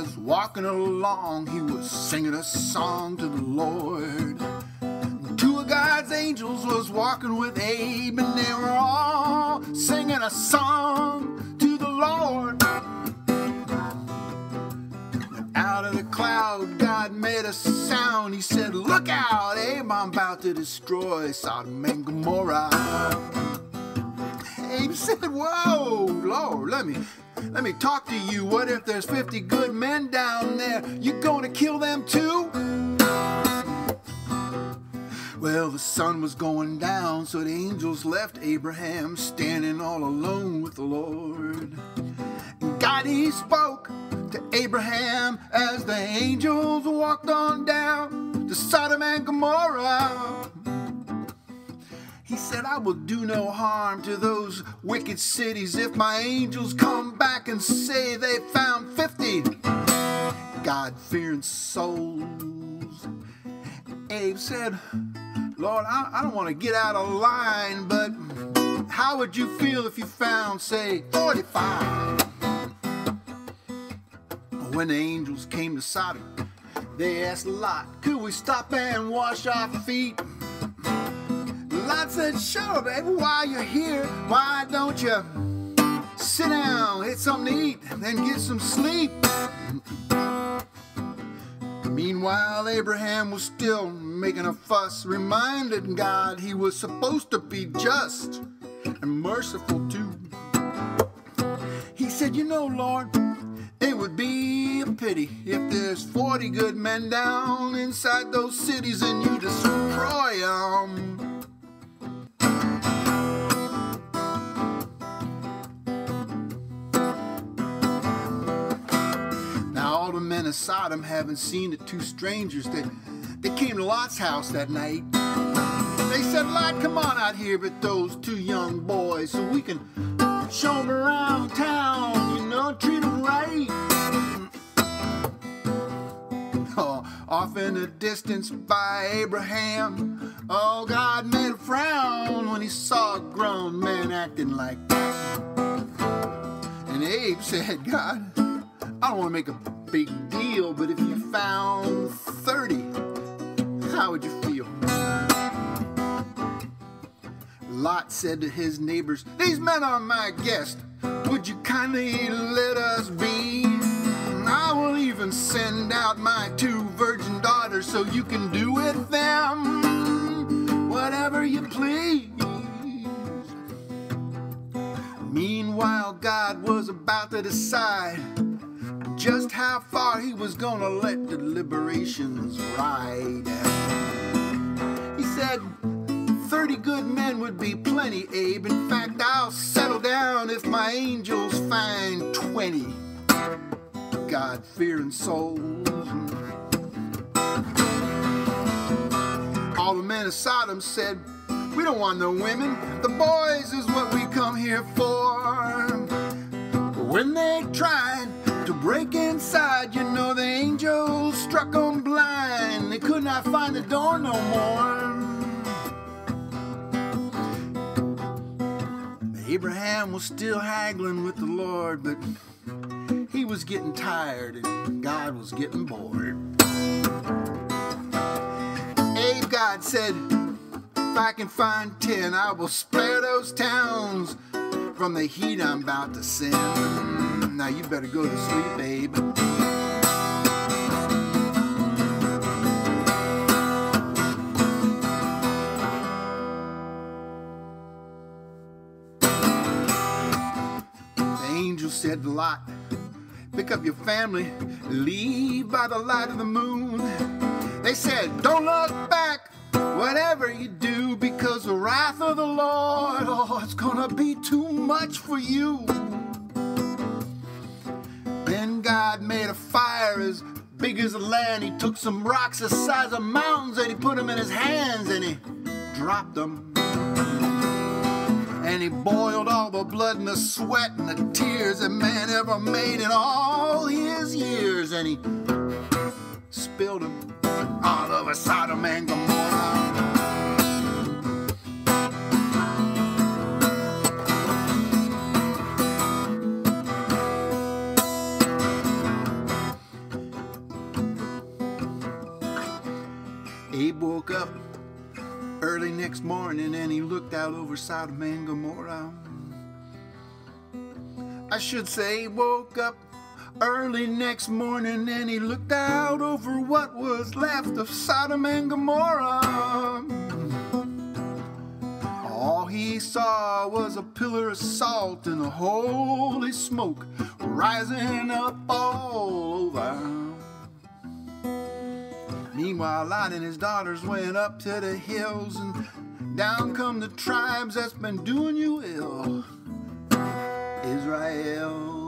was walking along, he was singing a song to the Lord. Two of God's angels was walking with Abe, and they were all singing a song to the Lord. And out of the cloud, God made a sound. He said, "Look out, Abe, I'm about to destroy Sodom and Gomorrah." Abe said, "Whoa, Lord, let me talk to you. What if there's 50 good men down there? You gonna kill them too?" Well, the sun was going down, so the angels left Abraham standing all alone with the Lord. And God, he spoke to Abraham as the angels walked on down to Sodom and Gomorrah. He said, "I will do no harm to those wicked cities if my angels come back and say they found 50 God-fearing souls." Abe said, "Lord, I don't want to get out of line, but how would you feel if you found, say, 45? When the angels came to Sodom, they asked Lot, "Could we stop and wash our feet?" Lot said, "Sure, baby, while you're here, why don't you sit down, get something to eat, and then get some sleep?" Meanwhile, Abraham was still making a fuss, reminded God he was supposed to be just and merciful too. He said, "You know, Lord, it would be a pity if there's 40 good men down inside those cities and you destroy them." All the men of Sodom haven't seen the two strangers. They came to Lot's house that night. They said, "Lot, come on out here with those two young boys so we can show them around town, you know, treat them right." Oh, off in the distance by Abraham, oh, God made a frown when he saw a grown man acting like that. And Abe said, "God, I don't want to make a big deal, but if you found 30, how would you feel?" Lot said to his neighbors, "These men are my guests. Would you kindly let us be? I will even send out my 2 virgin daughters so you can do with them whatever you please." Meanwhile, God was about to decide just how far he was gonna let deliberations ride. He said, 30 good men would be plenty, Abe. In fact, I'll settle down if my angels find 20 God-fearing souls. All the men of Sodom said, "We don't want no women. The boys is what we come here for." But when they tried to break inside, you know, the angels struck them blind. They could not find the door no more. Abraham was still haggling with the Lord, but he was getting tired and God was getting bored. Abe, God said, "If I can find 10, I will spare those towns from the heat I'm about to send. Now you better go to sleep, Abe." The angel said to Lot, "Pick up your family, leave by the light of the moon." They said, "Don't look back, whatever you do, because the wrath of the Lord, oh, it's gonna be too much for you." Then God made a fire as big as the land. He took some rocks the size of mountains and he put them in his hands and he dropped them. And he boiled all the blood and the sweat and the tears that man ever made in all his years, and he spilled them all over Sodom and Gomorrah. early next morning and he looked out over Sodom and Gomorrah. I should say woke up early next morning and he looked out over what was left of Sodom and Gomorrah. All he saw was a pillar of salt and a holy smoke rising up all over. Meanwhile, Lot and his daughters went up to the hills, and down come the tribes that's been doing you ill, Israel.